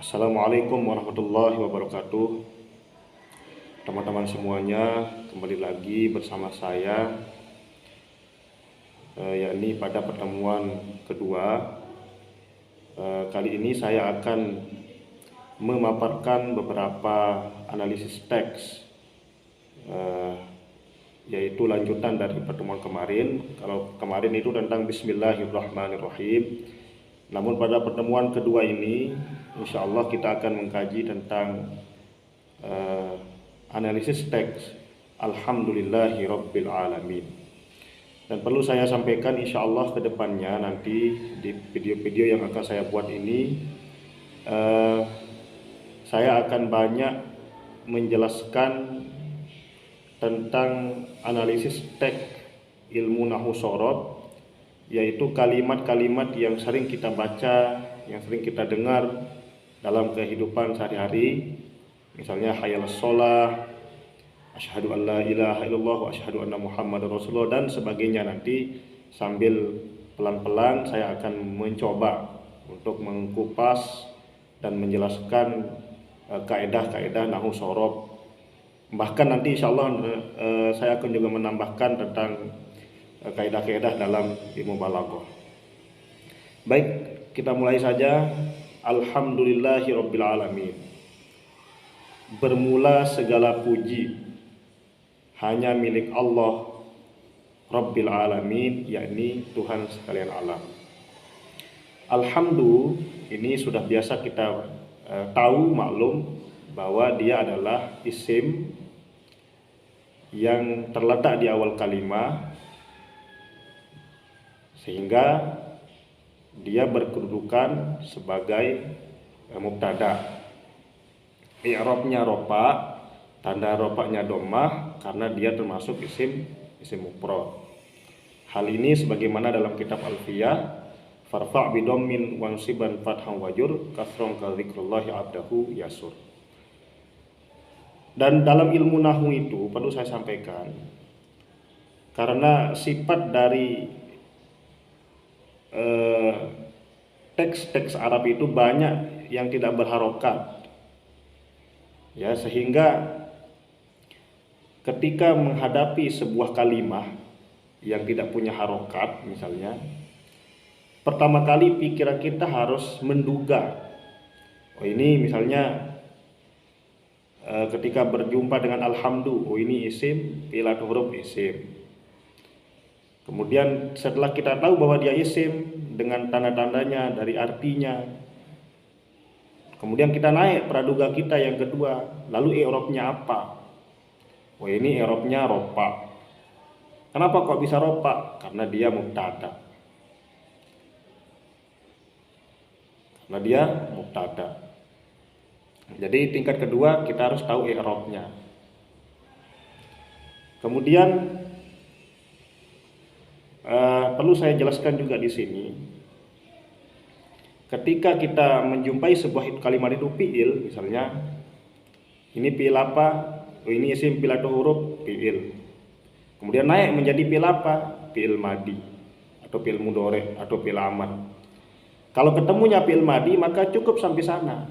Assalamualaikum warahmatullahi wabarakatuh. Teman-teman semuanya, kembali lagi bersama saya, yakni pada pertemuan kedua. Kali ini saya akan memaparkan beberapa analisis teks, yaitu lanjutan dari pertemuan kemarin. Kalau kemarin itu tentang Bismillahirrahmanirrahim, namun pada pertemuan kedua ini insya Allah kita akan mengkaji tentang analisis teks Alhamdulillahirabbil alamin. Dan perlu saya sampaikan, insya Allah ke depannya nanti di video-video yang akan saya buat ini, saya akan banyak menjelaskan tentang analisis teks ilmu nahwu shoroh, yaitu kalimat-kalimat yang sering kita baca, yang sering kita dengar dalam kehidupan sehari-hari. Misalnya hayal sholah, asyhadu an la ilaha illallah wa asyhadu anna muhammadar rasulullah, dan sebagainya. Nanti sambil pelan-pelan saya akan mencoba untuk mengkupas dan menjelaskan kaedah-kaedah nahwu shoroh. Bahkan nanti insya Allah saya akan juga menambahkan tentang kaidah-kaidah dalam ilmu balaghah. Baik, kita mulai saja. Alhamdulillahirabbil alamin. Bermula segala puji hanya milik Allah Rabbil alamin, yakni Tuhan sekalian alam. Alhamdulillah ini sudah biasa kita tahu, maklum bahwa dia adalah isim yang terletak di awal kalimat, sehingga dia berkedudukan sebagai mubtada. I'rabnya rofa, tanda rofanya dhammah karena dia termasuk isim mufrad. Hal ini sebagaimana dalam kitab Alfiyah, farfa' bi dhammin wansiban fathan wajur kasron ka dzikrullahi abdahu yasur. Dan dalam ilmu nahwu itu perlu saya sampaikan, karena sifat dari teks-teks Arab itu banyak yang tidak berharokat, ya, sehingga ketika menghadapi sebuah kalimat yang tidak punya harokat, misalnya, pertama kali pikiran kita harus menduga, oh ini misalnya ketika berjumpa dengan alhamdulillah, oh ini isim, fi'il atau huruf isim. Kemudian setelah kita tahu bahwa dia isim dengan tanda-tandanya dari artinya, kemudian kita naik praduga kita yang kedua, lalu i'rabnya apa? Oh ini i'rabnya rofa. Kenapa kok bisa rofa? Karena dia mubtada. Jadi tingkat kedua kita harus tahu i'rabnya. Kemudian perlu saya jelaskan juga di sini, ketika kita menjumpai sebuah kalimat itu fi'il, misalnya ini fi'il apa? Oh, ini isim, fi'il atau huruf fi'il. Kemudian naik menjadi fi'il apa? Fi'il madi atau fi'il mudhari atau fi'il amr. Kalau ketemunya fi'il madi maka cukup sampai sana.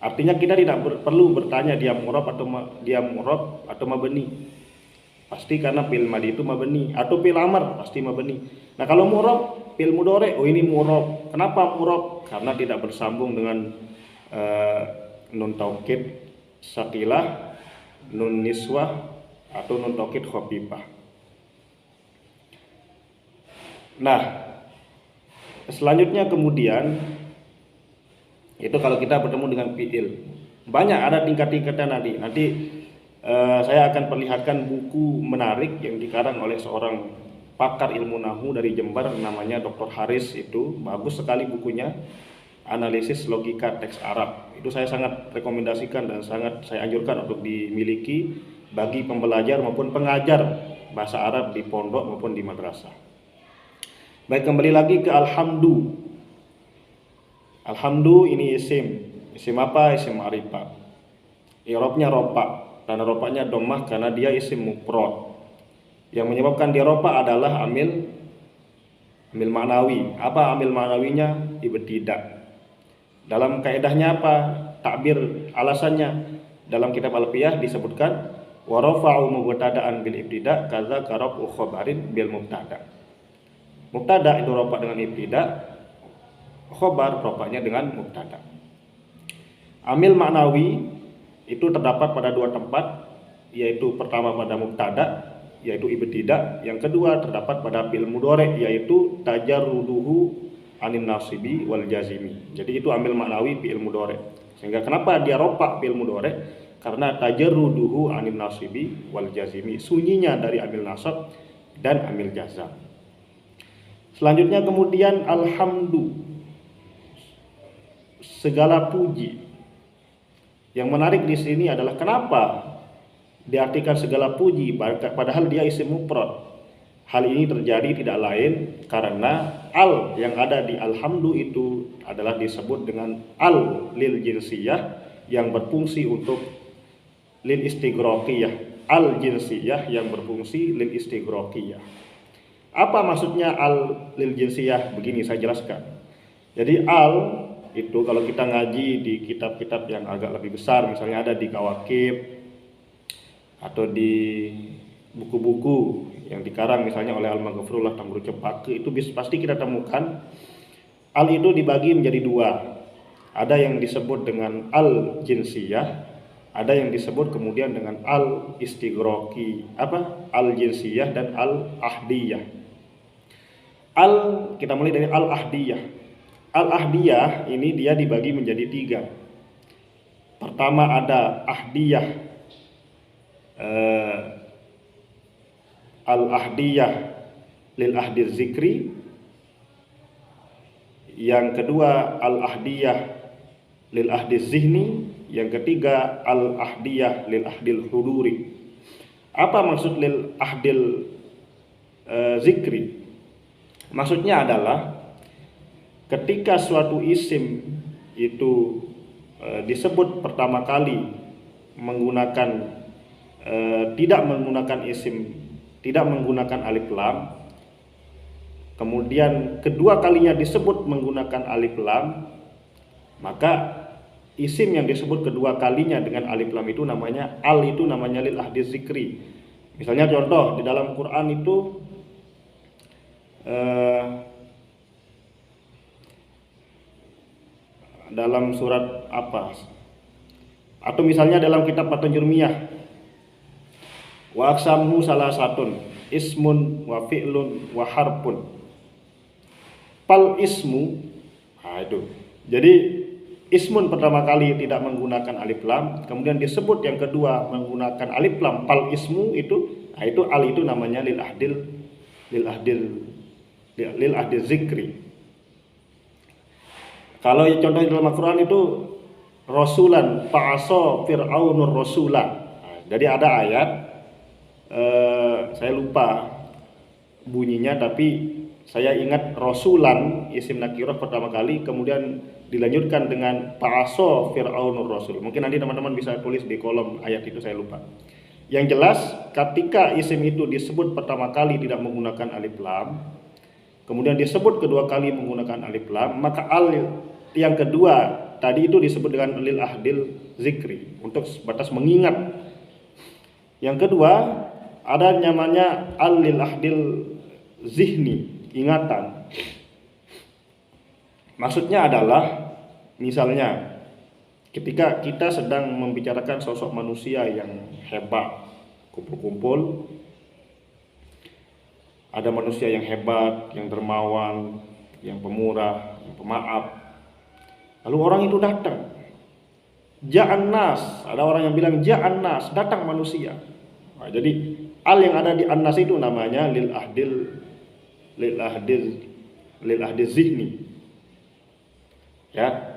Artinya kita tidak perlu bertanya dia mu'rab atau mabni. Pasti karena fi'il madi itu mabni, atau fi'il amr pasti mabni. Nah kalau mu'rab, fi'il mudhari, oh ini mu'rab. Kenapa mu'rab? Karena tidak bersambung dengan nun taukid saqilah, nun niswah, atau nun taukid khafifah. Nah selanjutnya kemudian itu kalau kita bertemu dengan fi'il, banyak ada tingkat-tingkatnya nanti. Saya akan perlihatkan buku menarik yang dikarang oleh seorang pakar ilmu nahwu dari Jember, namanya Dr. Haris. Itu bagus sekali bukunya, analisis logika teks Arab. Itu saya sangat rekomendasikan dan sangat saya anjurkan untuk dimiliki bagi pembelajar maupun pengajar bahasa Arab di pondok maupun di madrasah. Baik, kembali lagi ke alhamdulillah. Alhamdulillah ini isim apa? Isim ma'rifah. I'rabnya rofa. Tanda rofanya dhammah karena dia isim mufrad. Yang menyebabkan dia rofa adalah amil ma'nawi. Apa amil ma'nawinya? Ibtidak. Dalam kaidahnya apa? Takbir alasannya dalam kitab Alfiyah disebutkan wa rafa'u mubtada'an bil ibtida kaza karafu khabarin bil mubtada. Mubtada itu rafa dengan ibtida, khabar rafanya dengan mubtada. Amil maknawi itu terdapat pada dua tempat, yaitu pertama pada mubtada yaitu ibtida, yang kedua terdapat pada fi'il mudhari yaitu tajarruduhu anin nasibi wal jazimi. Jadi itu ambil maknawi fi'il mudhari. Sehingga kenapa dia ropak fi'il mudhari? Karena tajarruduhu anin nasibi wal jazimi, sunyinya dari amil nasab dan amil jazam. Selanjutnya kemudian alhamdu, segala puji. Yang menarik di sini adalah kenapa diartikan segala puji padahal dia isim mufrad. Hal ini terjadi tidak lain karena al yang ada di alhamdu itu adalah disebut dengan al lil jinsiyah yang berfungsi untuk lil istighraqiyah, al jinsiyah yang berfungsi lil istighraqiyah. Apa maksudnya al lil jinsiyah? Begini saya jelaskan. Jadi al itu kalau kita ngaji di kitab-kitab yang agak lebih besar, misalnya ada di Kawakib atau di buku-buku yang dikarang misalnya oleh Al-Maghfurullah Tamru Cepake, itu pasti kita temukan al itu dibagi menjadi dua. Ada yang disebut dengan al jinsiyah, ada yang disebut kemudian dengan al istighraqi, al jinsiyah dan al ahdiyah. Al, kita mulai dari al ahdiyah. Al ahdiyah ini dia dibagi menjadi tiga. Pertama ada ahdiyah al-ahdiyah lil ahdi zikri, yang kedua al-ahdiyah lil ahdi zihni, yang ketiga al-ahdiyah lil ahdil huduri. Apa maksud lil ahdil zikri? Maksudnya adalah ketika suatu isim itu disebut pertama kali menggunakan tidak menggunakan alif lam, kemudian kedua kalinya disebut menggunakan alif lam, maka isim yang disebut kedua kalinya dengan alif lam itu namanya al, itu namanya lil ahdi zikri. Misalnya contoh di dalam Quran itu dalam surat apa, atau misalnya dalam kitab Fatun Jurmiyah, wa aqsamuhu salasatun ismun wa fi'lun wa harfun. Pal ismu, itu. Jadi ismun pertama kali tidak menggunakan alif lam, kemudian disebut yang kedua menggunakan alif lam, pal ismu itu, itu al itu namanya lil ahdil zikri. Kalau contoh dalam Al-Quran itu rasulan fa'asa fir'aunur rasulah. Jadi ada ayat, saya lupa bunyinya, tapi saya ingat rasulan isim nakirah pertama kali, kemudian dilanjutkan dengan fa'asa fir'aunur rasul. Mungkin nanti teman-teman bisa tulis di kolom ayat itu, saya lupa. Yang jelas ketika isim itu disebut pertama kali tidak menggunakan alif lam, kemudian disebut kedua kali menggunakan alif lam, maka al yang kedua tadi itu disebut dengan lil ahdil zikri, untuk batas mengingat. Yang kedua ada namanya al lil ahdil zihni, ingatan. Maksudnya adalah misalnya ketika kita sedang membicarakan sosok manusia yang hebat, kumpul-kumpul, ada manusia yang hebat, yang dermawan, yang pemurah, yang pemaaf. Lalu orang itu datang. Ja'an nas, ada orang yang bilang ja'an nas, datang manusia. Nah, jadi al yang ada di an-nas itu namanya lil ahdil zihni. Ya.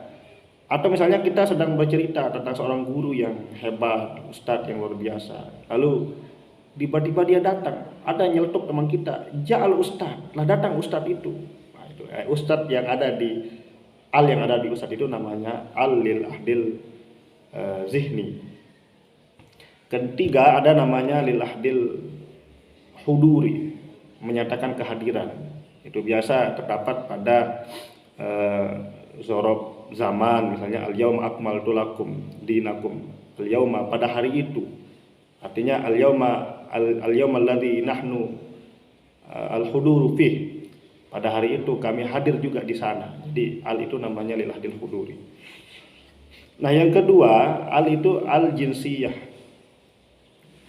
Atau misalnya kita sedang bercerita tentang seorang guru yang hebat, ustadz yang luar biasa. Lalu tiba-tiba dia datang, ada nyeletuk teman kita, ja'al ustadz, lah datang ustadz itu. Nah, itu ustadz yang ada di al yang ada di ustadz itu namanya al lil ahdil zihni. Ketiga ada namanya lil ahdil huduri, menyatakan kehadiran. Itu biasa terdapat pada zorob zaman, misalnya al-yauma akmaltu lakum dinakum, al-yauma pada hari itu, artinya al-yauma alladzi nahnu al-huduru fih, pada hari itu kami hadir juga di sana. Jadi al itu namanya lil ahdil huduri. Nah, yang kedua, al itu al jinsiyah,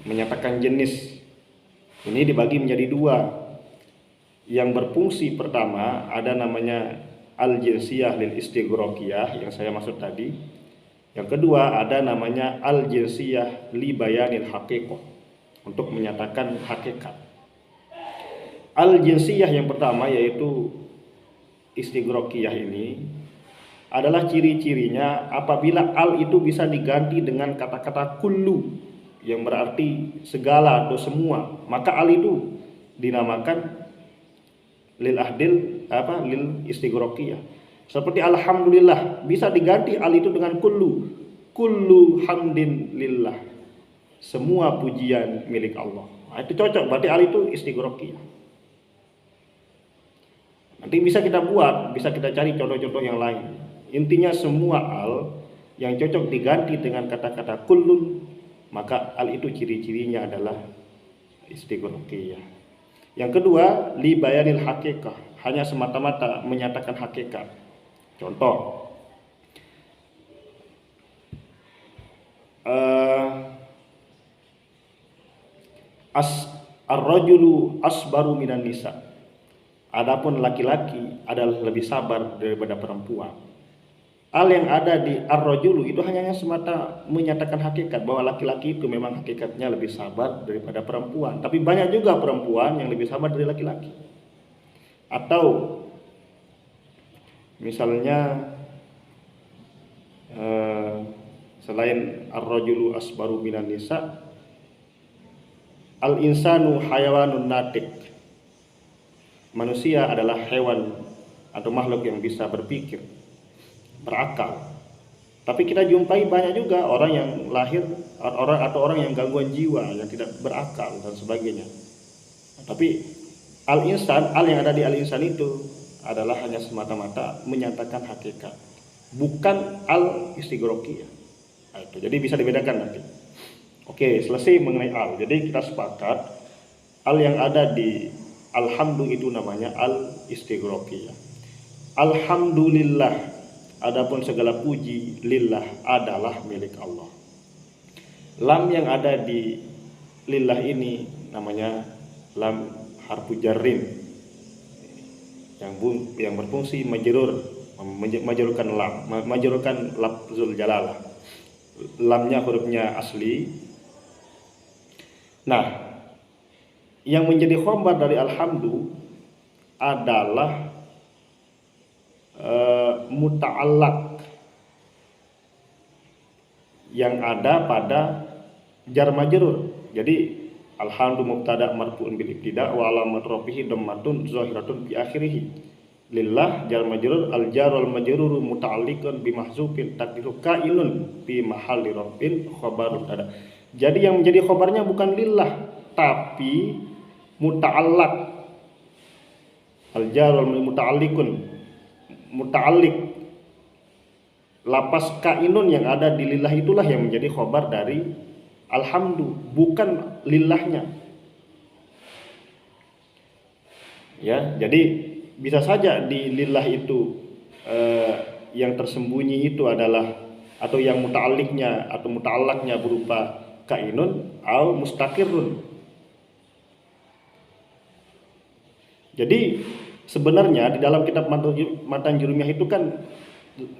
menyatakan jenis. Ini dibagi menjadi dua. Yang berfungsi pertama ada namanya al jinsiyah lil istighraqiyah yang saya maksud tadi. Yang kedua ada namanya al jinsiyah li bayanil haqiqah, untuk menyatakan hakikat. Al jinsiyah yang pertama yaitu istighraqiyah ini adalah ciri-cirinya apabila al itu bisa diganti dengan kata-kata kullu yang berarti segala atau semua, maka al itu dinamakan lil istighraqiyah. Seperti alhamdulillah bisa diganti al itu dengan kullu hamdin lillah, semua pujian milik Allah. Nah, itu cocok, berarti al itu istighraqiyah. Nanti bisa kita cari contoh-contoh yang lain. Intinya semua al yang cocok diganti dengan kata-kata kullun, maka al itu ciri-cirinya adalah istighraqiyah. Yang kedua, li bayanil haqiqah, hanya semata-mata menyatakan hakikat. Contoh, ar-rajulu asbaru minan nisa. Adapun laki-laki adalah lebih sabar daripada perempuan. Al yang ada di ar-rajulu itu hanya semata menyatakan hakikat bahwa laki-laki itu memang hakikatnya lebih sabar daripada perempuan. Tapi banyak juga perempuan yang lebih sabar dari laki-laki. Atau misalnya selain ar-rajulu asbaru minan nisa, al-insanu hayawanun natik. Manusia adalah hewan atau makhluk yang bisa berpikir, berakal. Tapi kita jumpai banyak juga orang yang lahir orang yang gangguan jiwa, yang tidak berakal dan sebagainya. Tapi al-insan, al yang ada di al-insan itu adalah hanya semata-mata menyatakan hakikat, bukan al istighraqiyah. Nah, itu jadi bisa dibedakan nanti. Oke, selesai mengenai al. Jadi kita sepakat al yang ada di alhamdu itu namanya al istighraqiyah. Alhamdulillah, adapun segala puji lillah adalah milik Allah. Lam yang ada di lillah ini namanya lam harfu jarrin, yang berfungsi majrurkan lam, majrurkan lafzul jalalah. Lamnya hurufnya asli. Nah, yang menjadi khabar dari alhamdu adalah muta'allaq yang ada pada jar majrur. Jadi alhamdu mubtada marfu'un bil ibtida wa alamat rafihi dhammatun zahiratun bi akhirih. Lillah jar majrur, al jar wal majrur muta'alliqun bi mahzufin taqdiru kainun fi mahalli rafin khabar mubtada. Jadi yang menjadi khabarnya bukan lillah tapi muta'allaq. Al jar wal muta'alliqun, muta'alliq. Lapas kainun yang ada di lillah itulah yang menjadi khabar dari alhamdu, bukan lillahnya. Ya, jadi bisa saja di lillah itu yang tersembunyi itu adalah, atau yang muta'alliqnya atau muta'allaqnya berupa kainun atau mustaqirrun. Jadi sebenarnya di dalam kitab Matan Jurumiyah itu kan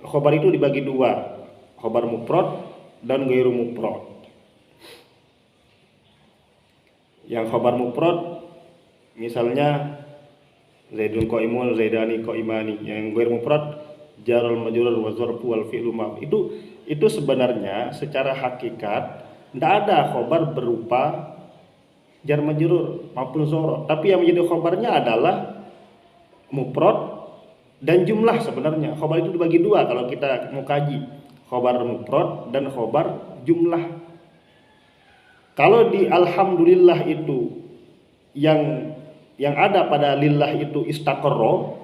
khobar itu dibagi dua, khobar mufrad dan ghairu mufrad. Yang khobar mufrad misalnya Zaidun qaimun, Zaidani qaimani. Yang ghairu mufrad jarul majrur wa dzarfu wal fi'lu ma. Itu sebenarnya secara hakikat tidak ada khobar berupa jar majrur maupun dzarf, tapi yang menjadi khobarnya adalah mufrad dan jumlah. Sebenarnya khobar itu dibagi dua kalau kita mau kaji, khobar mufrad dan khobar jumlah. Kalau di alhamdulillah itu yang ada pada lillah itu istaqarra,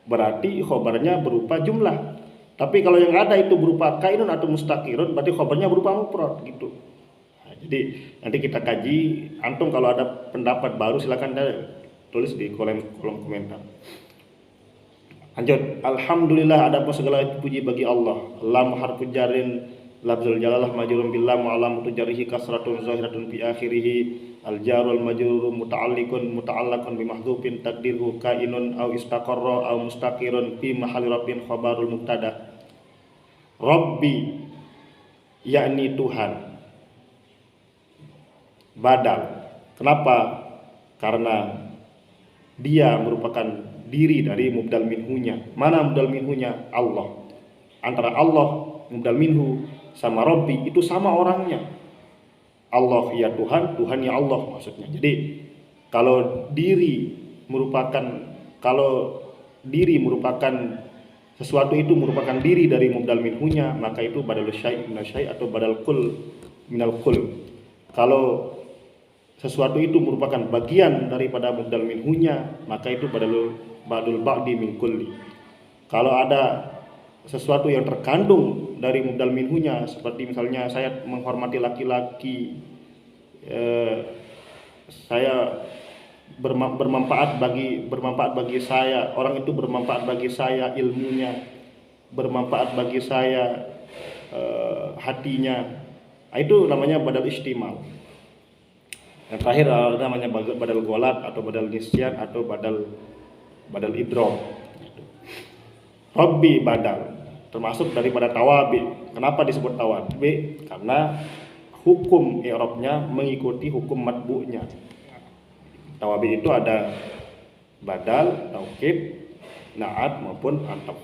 berarti khobarnya berupa jumlah. Tapi kalau yang ada itu berupa kainun atau mustaqirun, berarti khabarnya berupa mufrad gitu. Nah, jadi nanti kita kaji. Antum kalau ada pendapat baru silakan tulis di kolom komentar. Lanjut. Alhamdulillah, ada pun segala puji bagi Allah. Lam harfu jarin lafzul jalalah majrurun bil lam wa alamatu jarrihi kasratun zahiratun fi akhirih. Al jarul majrur muta'allaqun bi mahdhufin taqdiruhu kainun aw istaqarra aw mustaqirun fi mahalli rabbin khabarul mubtada. Rabbi yakni Tuhan, badal. Kenapa? Karena dia merupakan diri dari mubdal minhunya. Mana mubdal minhunya? Allah. Antara Allah mubdal minhu sama Rabbi itu sama orangnya. Allah ya Tuhan, Tuhan ya Allah maksudnya. Jadi kalau diri merupakan sesuatu itu merupakan diri dari mubdal minhunya, maka itu badal syai' minal syai' atau badal kul minal kul. Kalau sesuatu itu merupakan bagian daripada mubdal minhunya, maka itu badal ba'di min kulli. Kalau ada sesuatu yang terkandung dari mubdal minhunya, seperti misalnya saya menghormati laki-laki, saya bermanfaat bagi saya, orang itu bermanfaat bagi saya ilmunya, bermanfaat bagi saya hatinya. Itu namanya badal istimal. Yang terakhir namanya badal golat atau badal nisyan atau badal idrom. Rabbi badal termasuk daripada tawabi. Kenapa disebut tawabi? Karena hukum i'rabnya mengikuti hukum matbu'nya. Tawabi itu ada badal, taukid, na'at maupun ataf.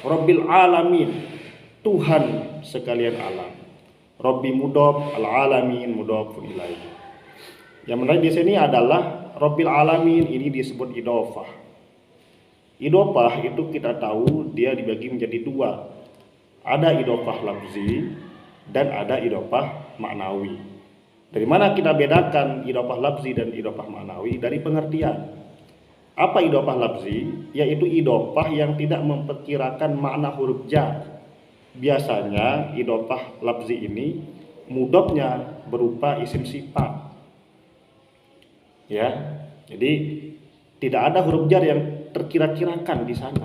Rabbil alamin, Tuhan sekalian alam. Rabbi mudhaf, al-alamin mudhaf ilaih. Yang menarik di sini adalah Rabbil alamin ini disebut idhofah. Idhofah itu kita tahu dia dibagi menjadi dua. Ada idhofah lafzi dan ada idhofah maknawi. Dari mana kita bedakan idhofah lafzi dan idhofah maknawi? Dari pengertian. Apa idhofah lafzi? Yaitu idhofah yang tidak memperkirakan makna huruf jar. Biasanya idhofah lafzi ini mudhofnya berupa isim sifat. Ya. Jadi tidak ada huruf jar yang terkira-kirakan di sana.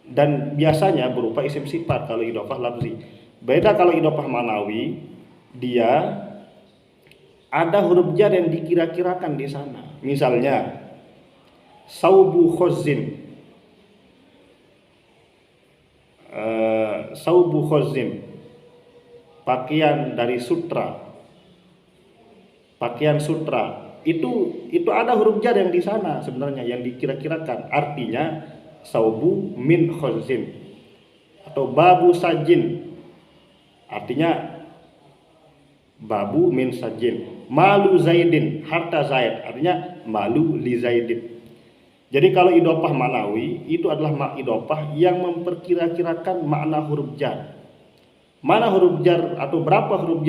Dan biasanya berupa isim sifat kalau idhofah lafzi. Beda kalau idhofah maknawi, dia ada huruf jar yang dikira-kirakan di sana. Misalnya saubu khazin. Saubu khazin. Pakaian dari sutra. Pakaian sutra. Itu ada huruf jar yang di sana sebenarnya yang dikira-kirakan. Artinya saubu min khazin atau babu sajin. Artinya babu min sajin. Malu zaidin, harta zaid. Artinya malu li zaidin. Jadi kalau idhofah maknawi itu adalah idhofah yang memperkira-kirakan makna huruf jar. Mana huruf jar atau berapa huruf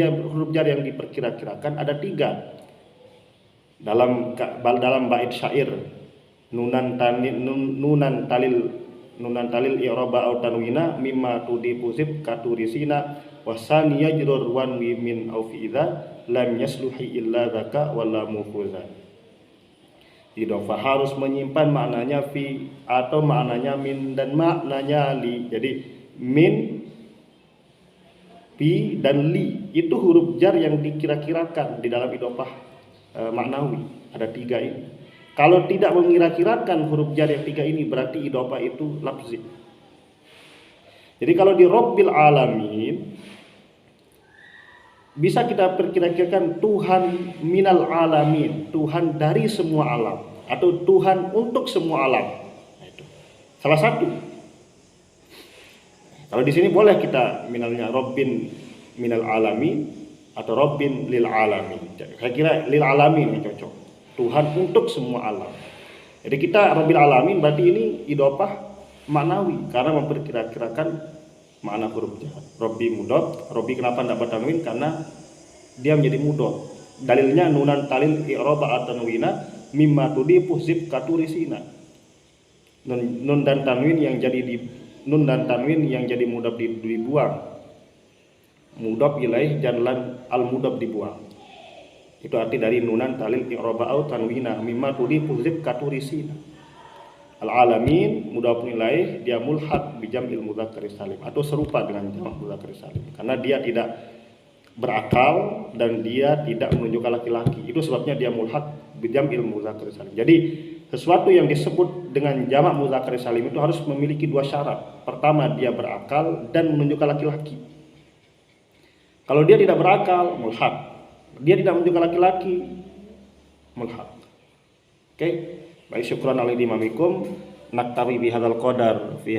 jar yang diperkira-kirakan? Ada 3. Dalam bait syair nunan talil i'raba au tanwina mimma tudifuzib katurisina wasani yajrur wan min au fi idza lam yasluhi illa zaka wala mufuza. Idhofah harus menyimpan maknanya fi atau maknanya min dan maknanya li. Jadi min, fi dan li itu huruf jar yang dikira-kirakan di dalam idhofah maknawi. Ada 3 ini. Kalau tidak mengira-kirakan huruf jar yang 3 ini berarti idhofah itu lafzi. Jadi kalau di Rabbil alamin bisa kita perkirakan Tuhan minal alamin, Tuhan dari semua alam atau Tuhan untuk semua alam. Nah, itu salah satu. Kalau di sini boleh kita minalnya Rabbin minal alamin atau Rabbin lil alamin. Saya kira lil alamin yang cocok. Tuhan untuk semua alam. Jadi kita Rabbil alamin berarti ini idhofah maknawi karena memperkirakan makna huruf jar. Rabbi mudhaf. Rabbi kenapa tidak bertanwin? Karena dia menjadi mudhaf. Dalilnya nunan talil i'raba at-tanwina mimma tudifu zib katurisina. Nun dan tanwin yang jadi nun dan tanwin yang jadi mudhaf dibuang. Mudhaf ilaih dan lam al mudhaf dibuang. Itu arti dari nunan talil i'raba au tanwina mimma tudifu zikaturisina. Al-alamin mudhaf ilaih dia mulhaq bi jam'il mudzakkar salim atau serupa dengan jamak mudzakkar salim karena dia tidak berakal dan dia tidak menunjukkan laki-laki. Itu sebabnya dia mulhaq bi jam'il mudzakkar salim. Jadi sesuatu yang disebut dengan jamak mudzakkar salim itu harus memiliki dua syarat. Pertama, dia berakal dan menunjukkan laki-laki. Kalau dia tidak berakal, mulhaq. Dia tidak menunjukkan laki-laki, mulhaq. Oke. Baik, syukran ala imamikum. Naktawi bihadzal qadar fi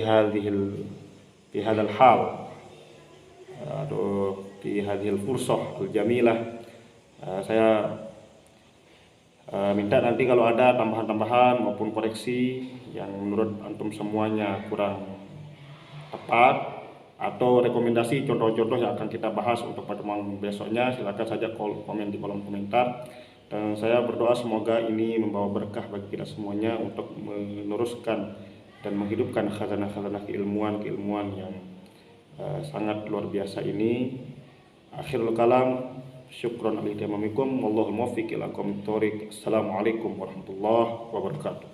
hadzal hal. Atau fi hadhil fursah al-jamilah. Saya minta nanti kalau ada tambahan-tambahan maupun koreksi yang menurut antum semuanya kurang tepat atau rekomendasi contoh-contoh yang akan kita bahas untuk pertemuan besoknya, silakan saja komen di kolom komentar. Dan saya berdoa semoga ini membawa berkah bagi kita semuanya untuk meneruskan dan menghidupkan khazanah-khazanah keilmuan yang sangat luar biasa ini. Akhirul kalam, syukron alaikum, wallahul muwaffiq ila aqwamit thoriq. Assalamualaikum warahmatullahi wabarakatuh.